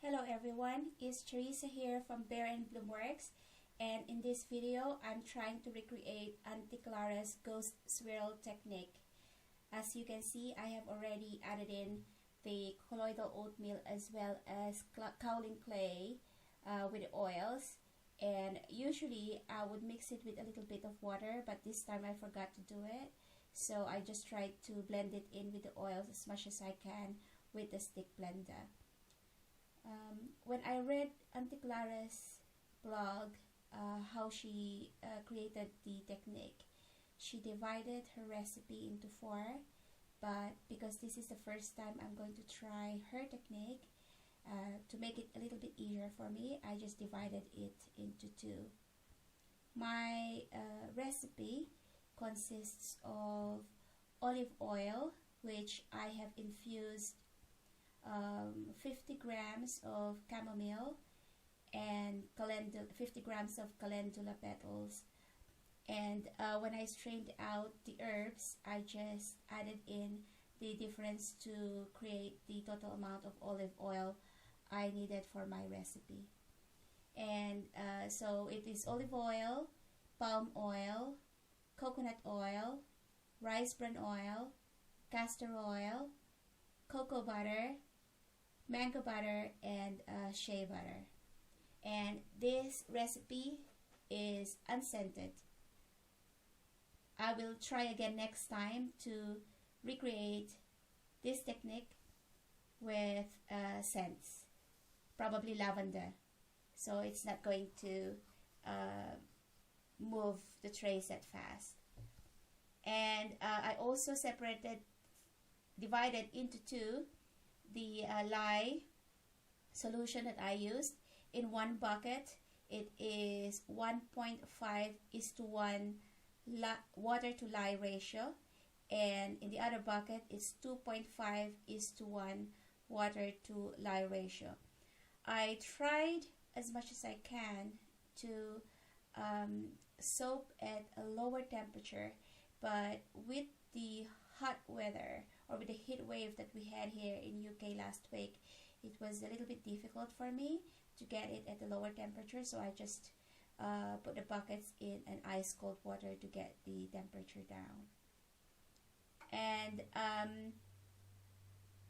Hello everyone, it's Teresa here from Bran Bloomworks, and in this video I'm trying to recreate Auntie Clara's Ghost Swirl Technique. As you can see, I have already added in the colloidal oatmeal as well as kaolin clay with the oils, and usually I would mix it with a little bit of water, but this time I forgot to do it, so I just tried to blend it in with the oils as much as I can with the stick blender. When I read Auntie Clara's blog, how she created the technique, she divided her recipe into 4, but because this is the first time I'm going to try her technique, to make it a little bit easier for me, I just divided it into 2. My recipe consists of olive oil, which I have infused 50 grams of chamomile and 50 grams of calendula petals, and when I strained out the herbs, I just added in the difference to create the total amount of olive oil I needed for my recipe. And so it is olive oil, palm oil, coconut oil, rice bran oil, castor oil, cocoa butter, mango butter, and shea butter. And this recipe is unscented. I will try again next time to recreate this technique with scents, probably lavender, so it's not going to move the trays that fast. And I also divided into 2 the lye solution that I used. In one bucket, it is 1.5:1 water to lye ratio, and in the other bucket, it's 2.5:1 water to lye ratio. I tried as much as I can to soak at a lower temperature, but with the hot weather, or with the heat wave that we had here in UK last week, it was a little bit difficult for me to get it at a lower temperature, so I just put the buckets in an ice cold water to get the temperature down. And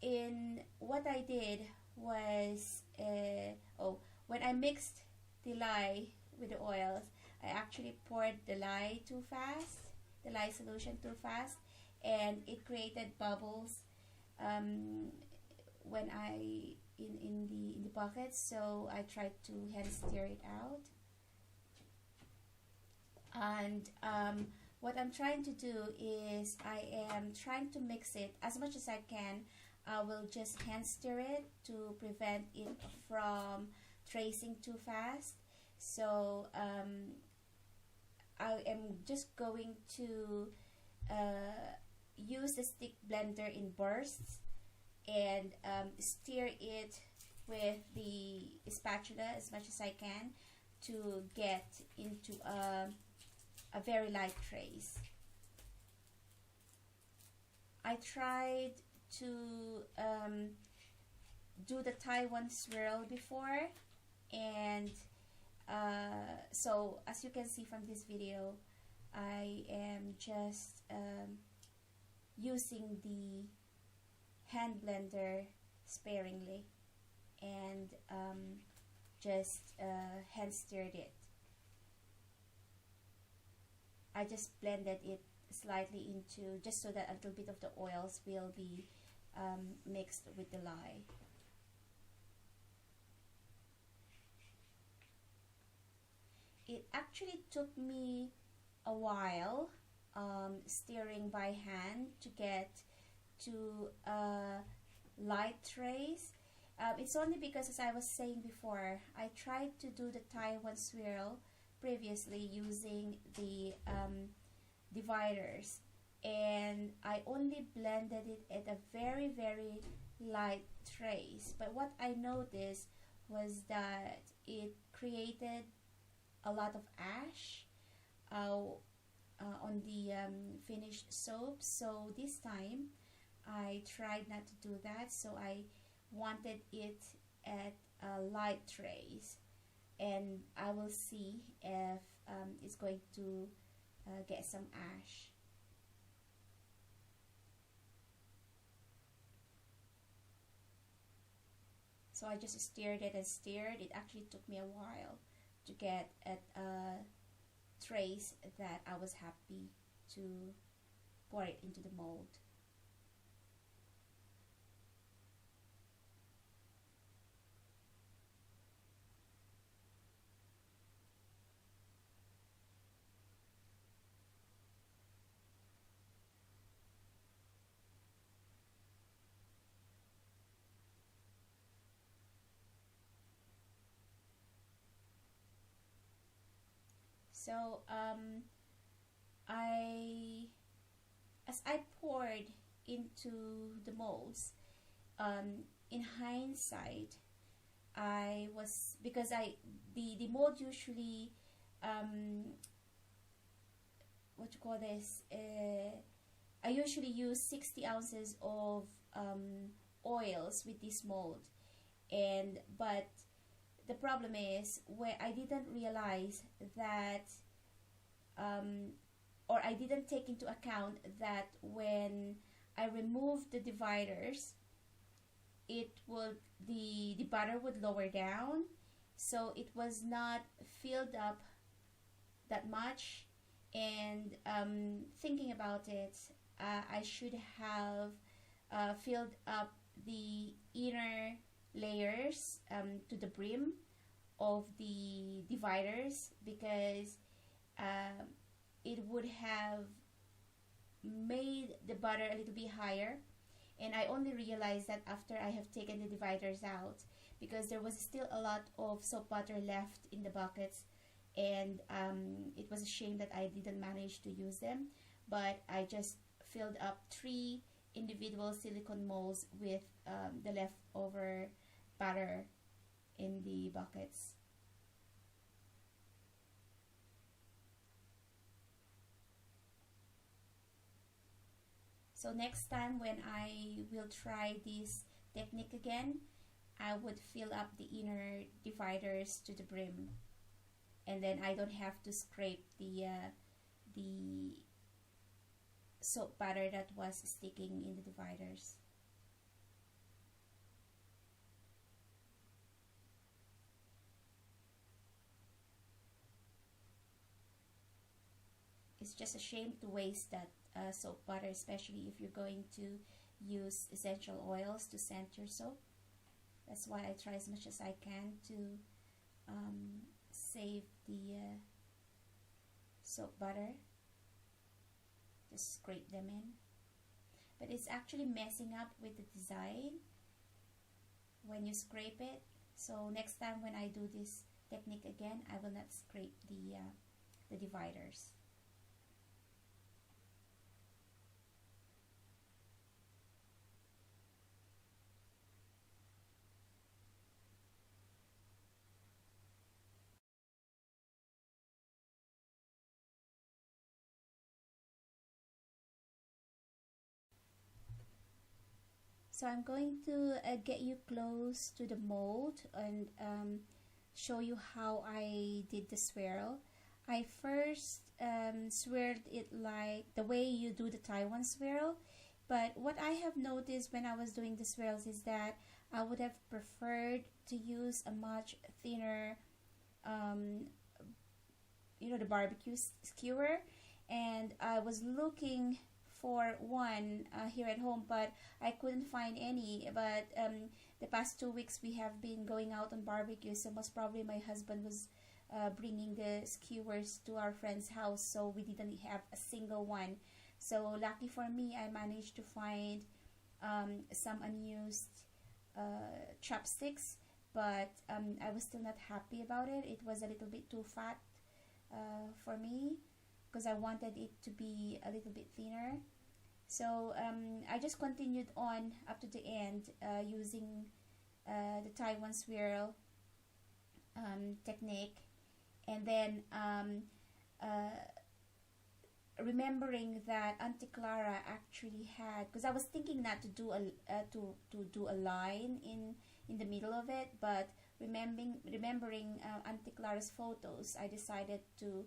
in what I did was, when I mixed the lye with the oils, I actually poured the lye too fast, the lye solution too fast, and it created bubbles when in the bucket, so I tried to hand stir it out. And what I'm trying to do is I am trying to mix it as much as I can. I will just hand stir it to prevent it from tracing too fast. So I am just going to use the stick blender in bursts and stir it with the spatula as much as I can to get into a very light trace. I tried to do the Taiwan swirl before, and so as you can see from this video, I am just using the hand blender sparingly, and just hand stirred it. I just blended it slightly into, just so that a little bit of the oils will be mixed with the lye. It actually took me a while stirring by hand to get to light trays. It's only because, as I was saying before, I tried to do the Taiwan swirl previously using the dividers, and I only blended it at a very, very light trace. But what I noticed was that it created a lot of ash on the finished soap. So this time I tried not to do that, so I wanted it at light trays, and I will see if it's going to get some ash. So I just stirred it and stirred. It actually took me a while to get at trays that I was happy to pour it into the mold. So as I poured into the molds, in hindsight, because the mold usually, what you call this, I usually use 60 ounces of oils with this mold, but the problem is where I didn't realize that, or I didn't take into account that when I removed the dividers, the butter would lower down, so it was not filled up that much. And thinking about it, I should have filled up the inner layers to the brim of the dividers, because it would have made the butter a little bit higher. And I only realized that after I have taken the dividers out, because there was still a lot of soap butter left in the buckets, and it was a shame that I didn't manage to use them. But I just filled up 3 individual silicone molds with the leftover butter in the buckets. So next time when I will try this technique again, I would fill up the inner dividers to the brim, and then I don't have to scrape the soap butter that was sticking in the dividers. It's just a shame to waste that soap butter, especially if you're going to use essential oils to scent your soap. That's why I try as much as I can to save the soap butter. Just scrape them in. But it's actually messing up with the design when you scrape it. So next time when I do this technique again, I will not scrape the dividers. So I'm going to get you close to the mold and show you how I did the swirl. I first swirled it like the way you do the Taiwan swirl, but what I have noticed when I was doing the swirls is that I would have preferred to use a much thinner, the barbecue skewer, and I was looking for one here at home, but I couldn't find any. But the past 2 weeks we have been going out on barbecue, so most probably my husband was bringing the skewers to our friend's house, so we didn't have a single one. So lucky for me, I managed to find some unused chopsticks, but I was still not happy about it. It was a little bit too fat for me, because I wanted it to be a little bit thinner. So I just continued on up to the end using the Taiwan Swirl technique, and then remembering that Auntie Clara actually had, because I was thinking not to do a line in the middle of it, but remembering Auntie Clara's photos, I decided to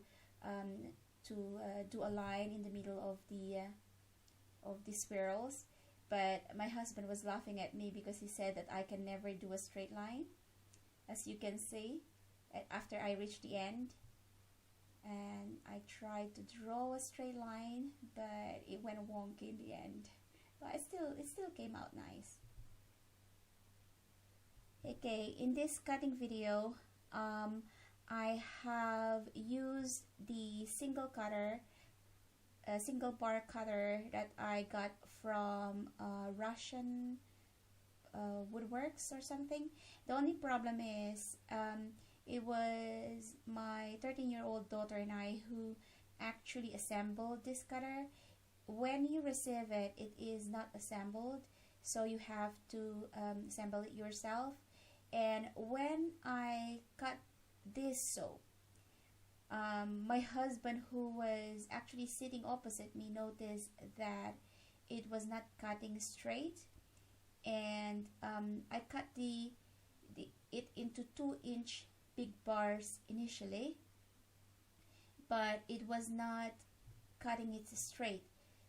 do a line in the middle of the swirls. But my husband was laughing at me because he said that I can never do a straight line, as you can see, after I reached the end. And I tried to draw a straight line, but it went wonky in the end. But it still came out nice. Okay, in this cutting video, I have used the single bar cutter that I got from Russian woodworks or something. The only problem is it was my 13-year-old daughter and I who actually assembled this cutter. When you receive it, it is not assembled, so you have to assemble it yourself. And when I cut this soap, my husband, who was actually sitting opposite me, noticed that it was not cutting straight, and I cut it into 2-inch big bars initially, but it was not cutting it straight,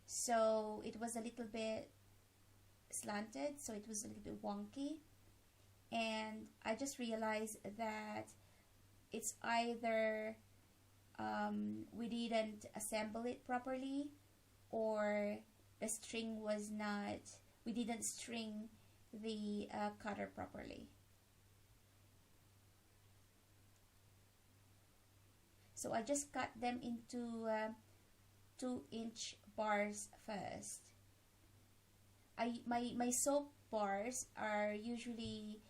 so it was a little bit slanted, so it was a little bit wonky. And I just realized that it's either we didn't assemble it properly, or the string was not, we didn't string the cutter properly. So I just cut them into 2-inch bars first. My soap bars are usually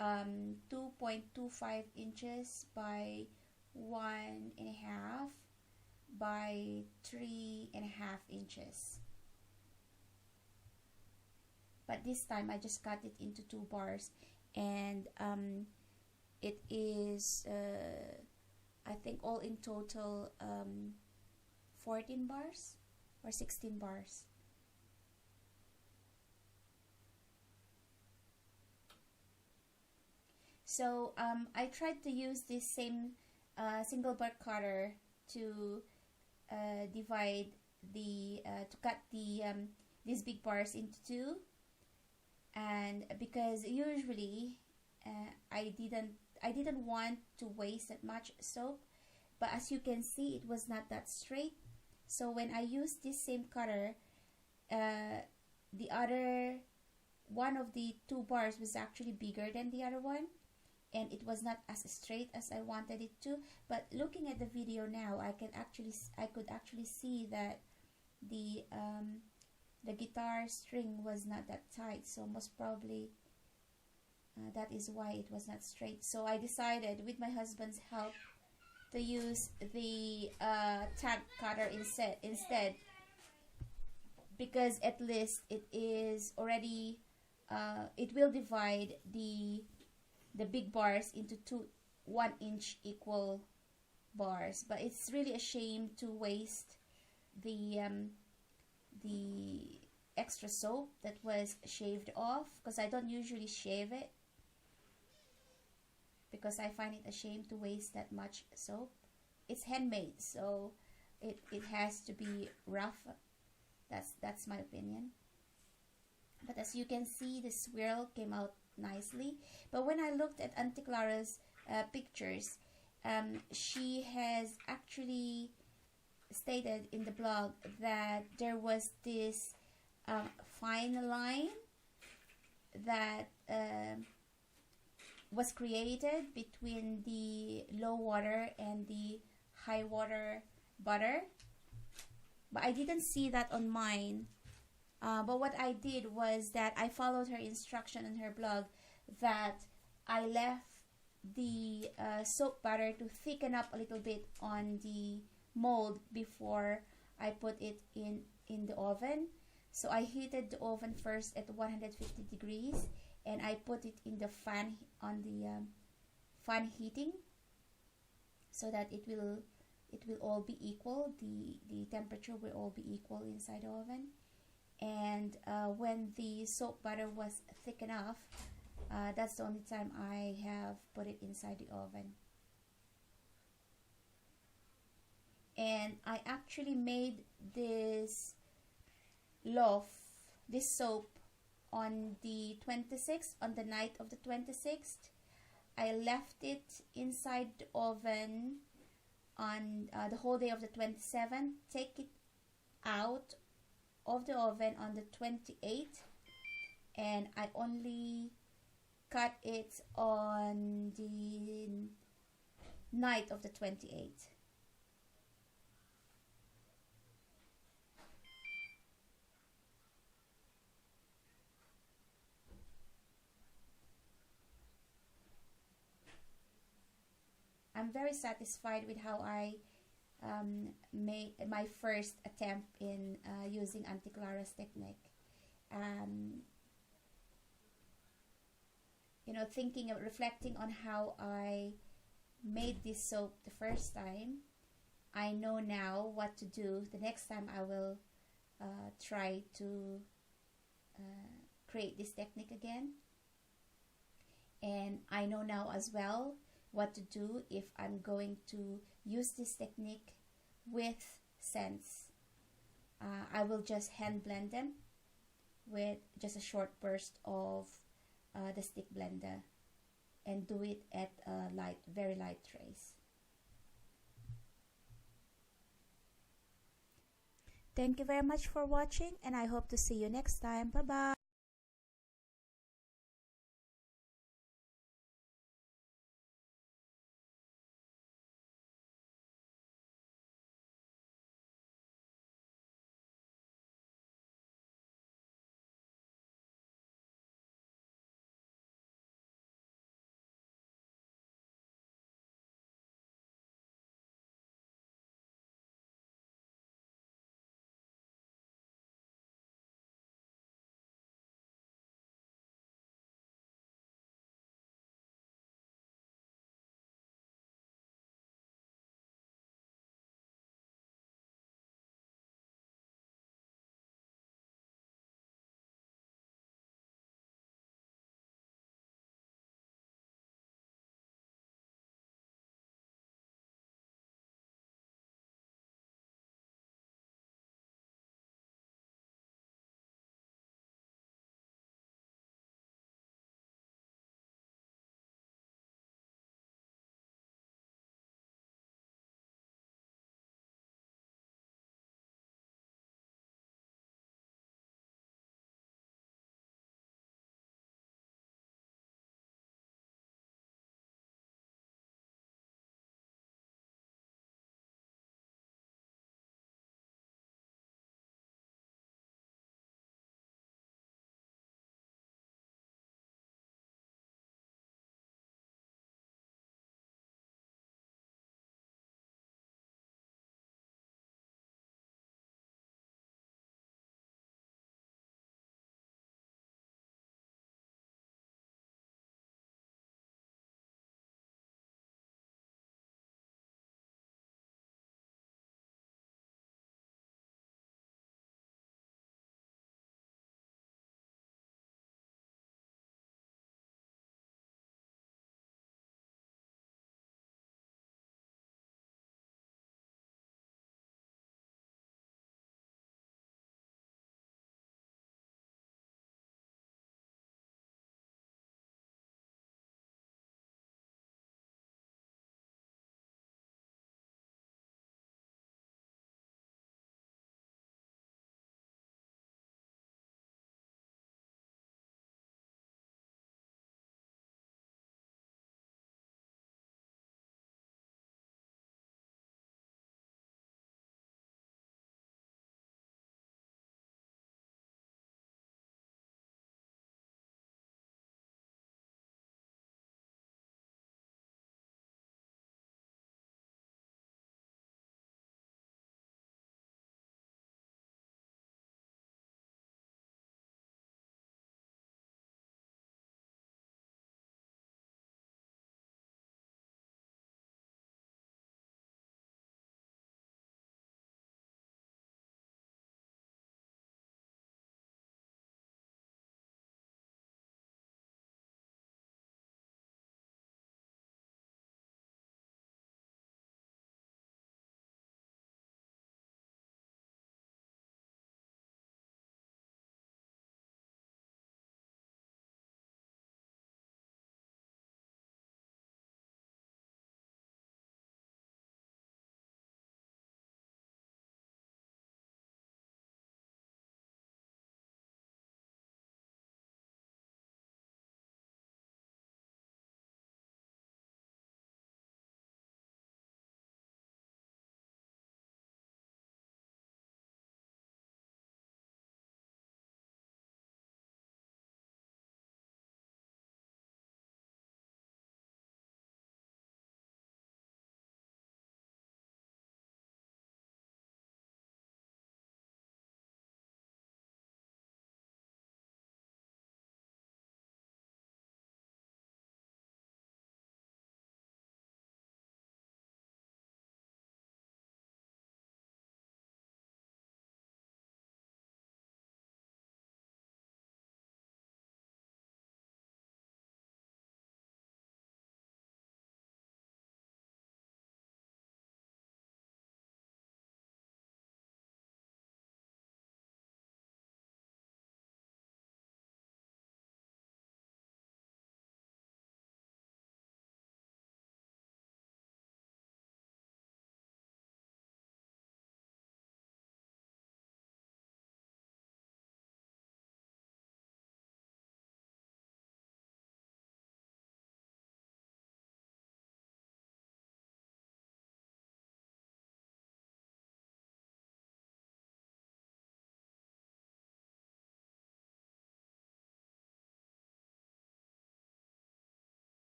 2.25 inches by 1.5 by 3.5 inches. But this time I just cut it into 2 bars, and it is I think all in total 14 bars or 16 bars. So I tried to use this same single bar cutter to divide to cut these big bars into 2, and because usually I didn't want to waste that much soap, but as you can see, it was not that straight. So when I used this same cutter, the other one of the 2 bars was actually bigger than the other one, and it was not as straight as I wanted it to. But looking at the video now, I could actually see that the guitar string was not that tight, so most probably that is why it was not straight. So I decided, with my husband's help, to use the tank cutter instead, because at least it is already it will divide the big bars into 2 1-inch equal bars. But it's really a shame to waste the extra soap that was shaved off, because I don't usually shave it, because I find it a shame to waste that much soap. It's handmade, so it has to be rough. That's my opinion. But as you can see, the swirl came out nicely. But when I looked at Auntie Clara's pictures, she has actually stated in the blog that there was this fine line that was created between the low water and the high water butter, but I didn't see that on mine. But what I did was that I followed her instruction on her blog, that I left the soap butter to thicken up a little bit on the mold before I put it in the oven. So I heated the oven first at 150 degrees, and I put it in the fan, on the fan heating, so that it will all be equal. The temperature will all be equal inside the oven. And when the soap butter was thick enough, That's the only time I have put it inside the oven. And I actually made this loaf, this soap, on the 26th, on the night of the 26th. I left it inside the oven on the whole day of the 27th. Take it out of the oven on the 28th, and I only cut it on the night of the 28th. I'm very satisfied with how I made my first attempt in using Auntie Clara's technique. You know, thinking of reflecting on how I made this soap the first time, I know now what to do the next time I will try to create this technique again. And I know now as well what to do if I'm going to use this technique with scents. I will just hand blend them with just a short burst of the stick blender and do it at a light, very light trace. Thank you very much for watching, and I hope to see you next time. Bye bye.